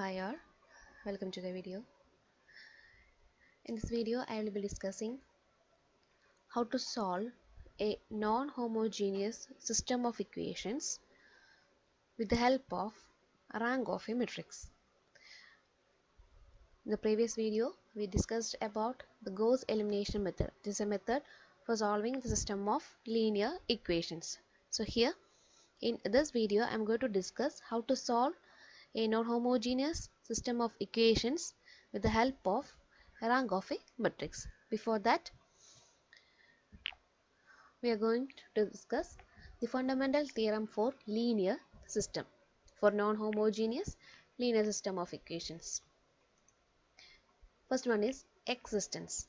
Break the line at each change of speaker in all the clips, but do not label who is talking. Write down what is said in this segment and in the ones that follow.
Hi all, welcome to the video. In this video I will be discussing how to solve a non-homogeneous system of equations with the help of rank of a matrix. In the previous video we discussed about the Gauss elimination method. This is a method for solving the system of linear equations. So here in this video I am going to discuss how to solve a non-homogeneous system of equations with the help of rank of a matrix. Before that, we are going to discuss the fundamental theorem for linear system, for non-homogeneous linear system of equations. First one is existence.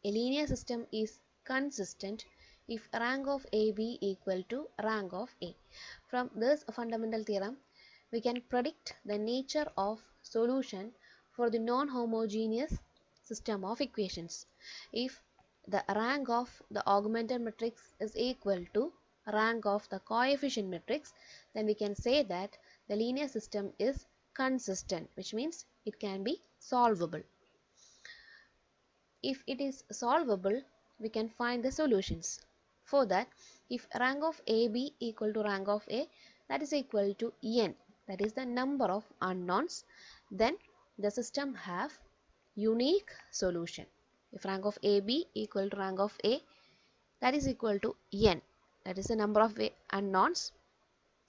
A linear system is consistent if rank of AB equal to rank of A. From this fundamental theorem, we can predict the nature of solution for the non-homogeneous system of equations. If the rank of the augmented matrix is equal to rank of the coefficient matrix, then we can say that the linear system is consistent, which means it can be solvable. If it is solvable, we can find the solutions. For that, if rank of AB equal to rank of A, that is equal to n, that is the number of unknowns, then the system have unique solution. If rank of AB equal to rank of A, that is equal to n, that is the number of unknowns,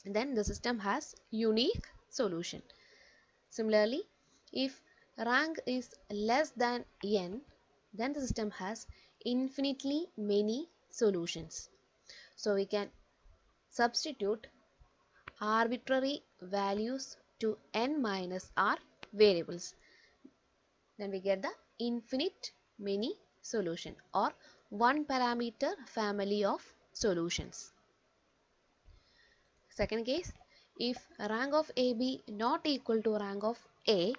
then the system has unique solution. Similarly, if rank is less than n, then the system has infinitely many solutions. So we can substitute arbitrary values to n minus r variables. Then we get the infinite many solution or one parameter family of solutions. Second case, if rank of AB not equal to rank of A,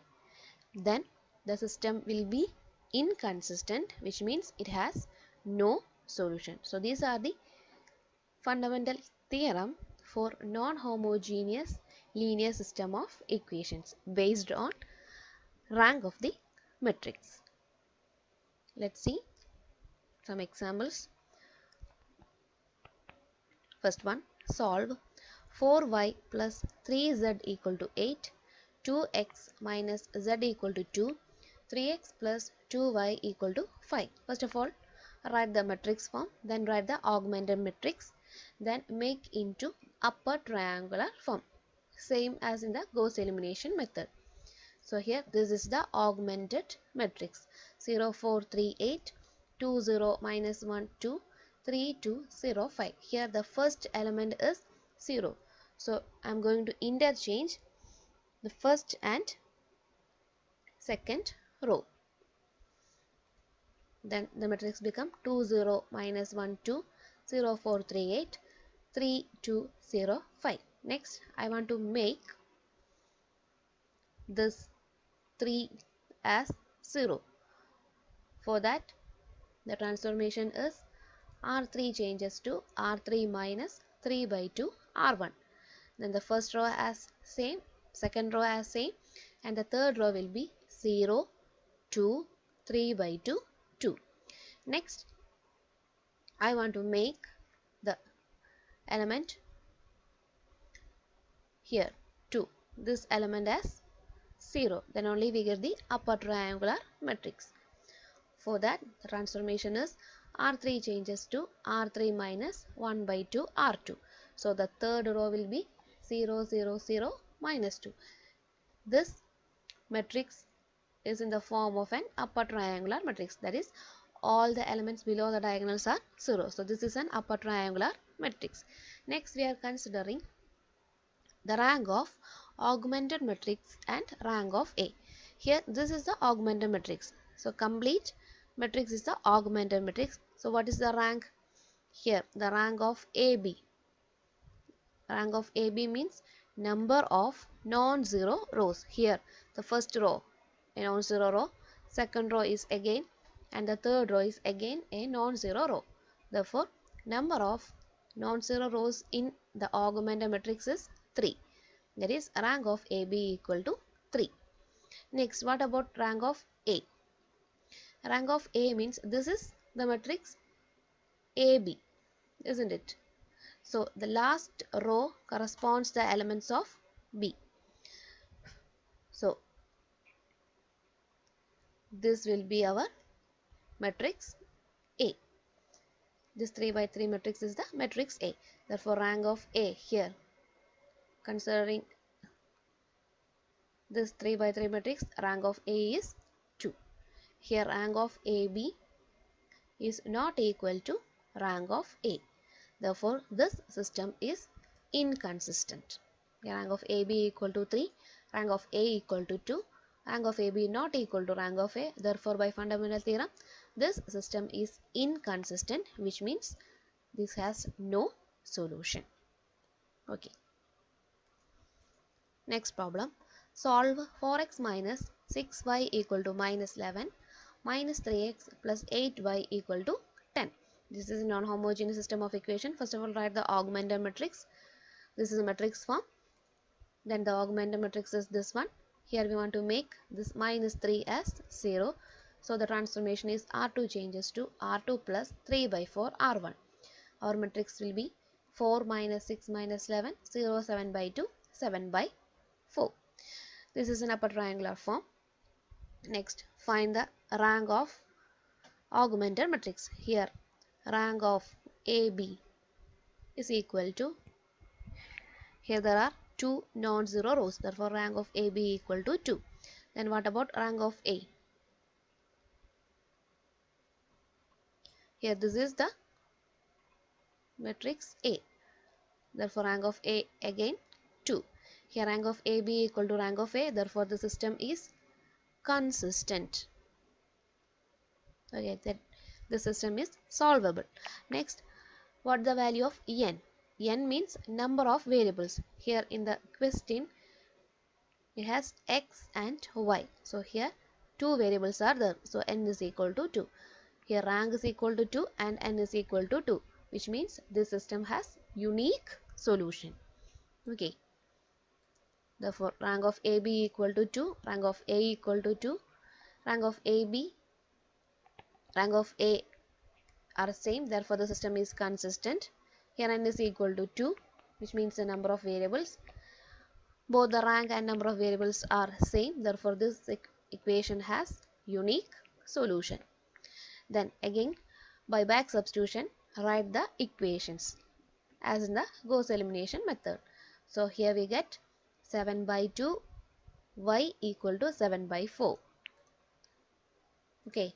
then the system will be inconsistent, which means it has no solution. So these are the fundamental theorem for non-homogeneous linear system of equations based on rank of the matrix. Let's see some examples. First one, solve 4y plus 3z equal to 8, 2x minus z equal to 2, 3x plus 2y equal to 5. First of all, write the matrix form, then write the augmented matrix, then make into upper triangular form, same as in the Gauss elimination method. So here this is the augmented matrix: 0 4 3 8, 2 0 minus 1 2, 3 2 0 5. Here the first element is 0, so I am going to interchange the first and second row. Then the matrix become 2 0 minus 1 2, 0 4 3 8, 3 2 0 5. Next I want to make this 3 as 0. For that, the transformation is R3 changes to R3 minus 3 by 2 R1. Then the first row as same, second row as same, and the third row will be 0, 2, 3 by 2, 2. Next, I want to make the element here 2, this element as 0, then only we get the upper triangular matrix. For that, the transformation is R3 changes to R3 minus 1 by 2 R2. So the third row will be 0 0 0 minus 2. This matrix is in the form of an upper triangular matrix, that is all the elements below the diagonals are 0. So this is an upper triangular matrix. Next we are considering the rank of augmented matrix and rank of A. Here this is the augmented matrix. So complete matrix is the augmented matrix. So what is the rank? Here the rank of AB. Rank of AB means number of non-zero rows. Here the first row a non-zero row, second row is again, and the third row is again a non-zero row. Therefore number of non-zero rows in the augmented matrix is 3. That is rank of AB equal to 3. Next, what about rank of A? Rank of A means this is the matrix AB, isn't it? So the last row corresponds the elements of B. So this will be our matrix A. This 3 by 3 matrix is the matrix A. Therefore, rank of A here, considering this 3 by 3 matrix, rank of A is 2. Here rank of AB is not equal to rank of A. Therefore, this system is inconsistent. Rank of AB equal to 3, rank of A equal to 2, rank of AB not equal to rank of A. Therefore, by fundamental theorem, this system is inconsistent, which means this has no solution. Okay. Next problem. Solve 4x minus 6y equal to minus 11 minus 3x plus 8y equal to 10. This is a non-homogeneous system of equation. First of all, write the augmented matrix. This is a matrix form. Then the augmented matrix is this one. Here we want to make this minus 3 as 0. So the transformation is R2 changes to R2 plus 3 by 4 R1. Our matrix will be 4 minus 6 minus 11, 0, 7 by 2, 7 by 4. This is an upper triangular form. Next, find the rank of augmented matrix. Here, rank of AB is equal to, here there are 2 non-zero rows. Therefore, rank of AB equal to 2. Then what about rank of A? Here this is the matrix A. Therefore, rank of A again 2. Here rank of AB equal to rank of A. Therefore, the system is consistent. Okay, that the system is solvable. Next, what the value of n? N means number of variables. Here in the question, it has x and y. So here 2 variables are there. So n is equal to 2. Here rank is equal to 2 and n is equal to 2, which means this system has unique solution. Okay. Therefore, rank of AB equal to 2, rank of A equal to 2, rank of AB, rank of A are same. Therefore, the system is consistent. Here n is equal to 2, which means the number of variables. Both the rank and number of variables are same. Therefore, this equation has unique solution. Then again, by back substitution, write the equations as in the Gauss elimination method. So here we get 7 by 2 y equal to 7 by 4. Okay.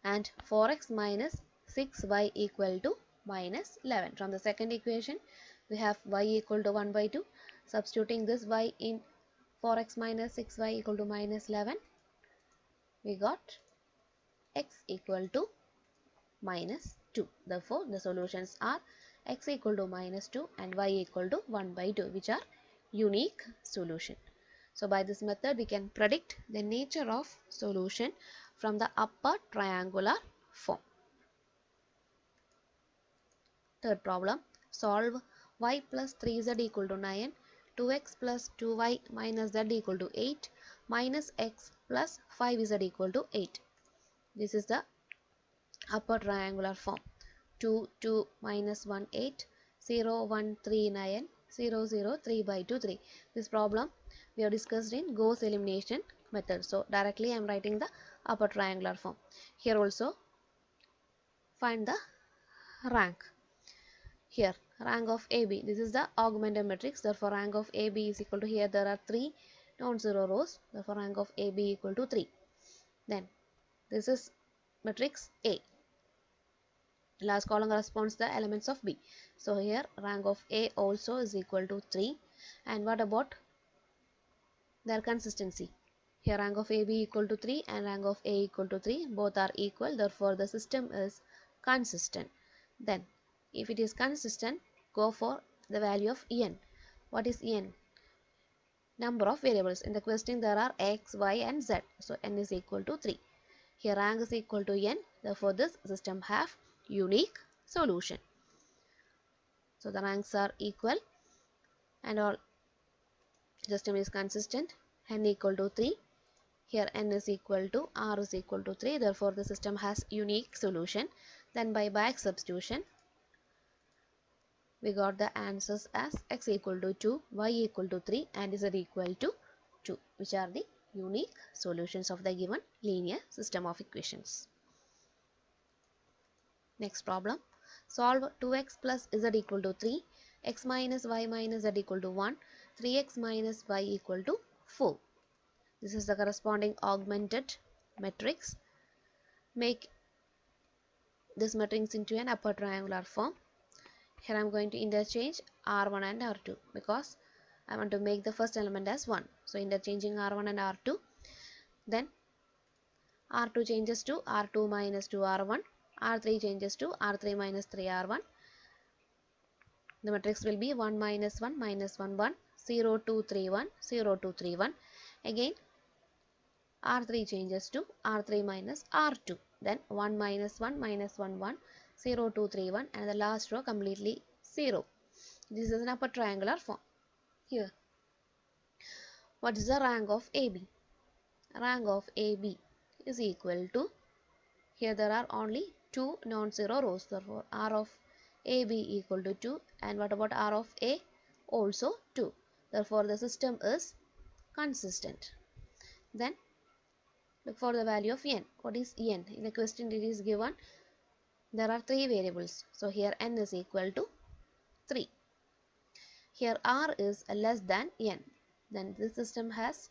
And 4x minus 6y equal to minus 11. From the second equation, we have y equal to 1 by 2. Substituting this y in 4x minus 6y equal to minus 11, we got x equal to minus 2. Therefore, the solutions are x equal to minus 2 and y equal to 1 by 2, which are unique solution. So, by this method, we can predict the nature of solution from the upper triangular form. Third problem, solve y plus 3z equal to 9, 2x plus 2y minus z equal to 8, minus x plus 5z equal to 8. This is the upper triangular form. 2, 2, minus 1, 8, 0, 1, 3, 9, 0, 0, 3 by 2, 3. This problem we have discussed in Gauss elimination method. So, directly I am writing the upper triangular form. Here also, find the rank. Here, rank of AB. This is the augmented matrix. Therefore, rank of AB is equal to, here there are 3 non-zero rows. Therefore, rank of AB equal to 3. Then, this is matrix A. Last column corresponds to the elements of B. So here rank of A also is equal to 3. And what about their consistency? Here rank of AB equal to 3 and rank of A equal to 3. Both are equal. Therefore, the system is consistent. Then, if it is consistent, go for the value of n. What is n? Number of variables. In the question, there are x, y and z. So, n is equal to 3. Here rank is equal to n. Therefore, this system have unique solution. So the ranks are equal and all system is consistent. N equal to 3. Here n is equal to r is equal to 3. Therefore the system has unique solution. Then by back substitution we got the answers as x equal to 2, y equal to 3 and z equal to 2, which are the unique solutions of the given linear system of equations. Next problem. Solve 2x plus z equal to 3, x minus y minus z equal to 1, 3x minus y equal to 4. This is the corresponding augmented matrix. Make this matrix into an upper triangular form. Here I am going to interchange r1 and r2 because I want to make the first element as 1. So interchanging r1 and r2. Then r2 changes to r2 minus 2r1. R3 changes to R3 minus 3R1. The matrix will be 1 minus 1 minus 1 1 0 2 3 1 0 2 3 1. Again R3 changes to R3 minus R2. Then 1 minus 1 minus 1 1 0 2 3 1 and the last row completely 0. This is an upper triangular form. Here, what is the rank of AB? Rank of AB is equal to, here there are only 2 non-zero rows, therefore R of AB equal to 2, and what about R of A? Also 2. Therefore the system is consistent. Then look for the value of n. What is n? In the question it is given there are 3 variables. So here n is equal to 3. Here R is less than n. Then this system has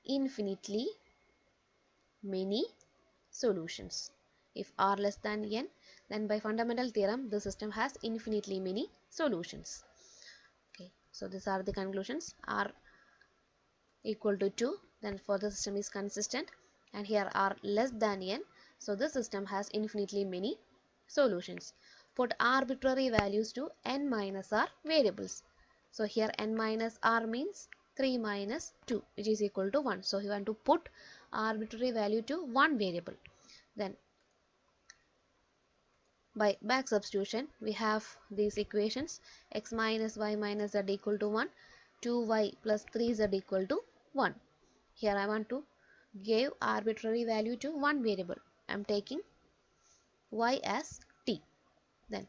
infinitely many solutions. If R less than n, then by fundamental theorem the system has infinitely many solutions. Okay, so these are the conclusions. R equal to 2, then for the system is consistent, and here R less than n, so the system has infinitely many solutions. Put arbitrary values to n minus r variables. So here n minus r means 3 minus 2, which is equal to 1. So you want to put arbitrary value to one variable. Then by back substitution we have these equations: x minus y minus z equal to 1, 2y plus 3z equal to 1. Here I want to give arbitrary value to one variable. I am taking y as t. Then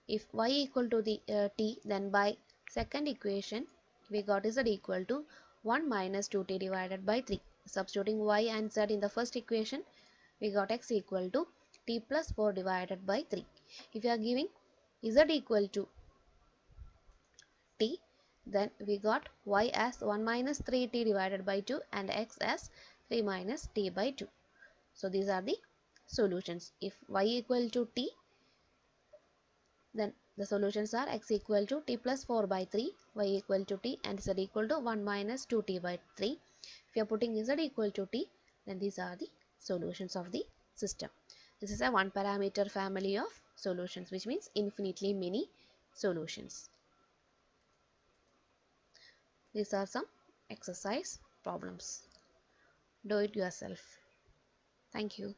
if y equal to the t, then by second equation we got z equal to 1 minus 2t divided by 3. Substituting y and z in the first equation, we got x equal to t plus 4 divided by 3. If you are giving z equal to t, then we got y as 1 minus 3t divided by 2 and x as 3 minus t by 2. So these are the solutions. If y equal to t, then the solutions are x equal to t plus 4 by 3, y equal to t, and z equal to 1 minus 2t by 3. If you are putting z equal to t, then these are the solutions of the system. This is a one parameter family of solutions, which means infinitely many solutions. These are some exercise problems. Do it yourself. Thank you.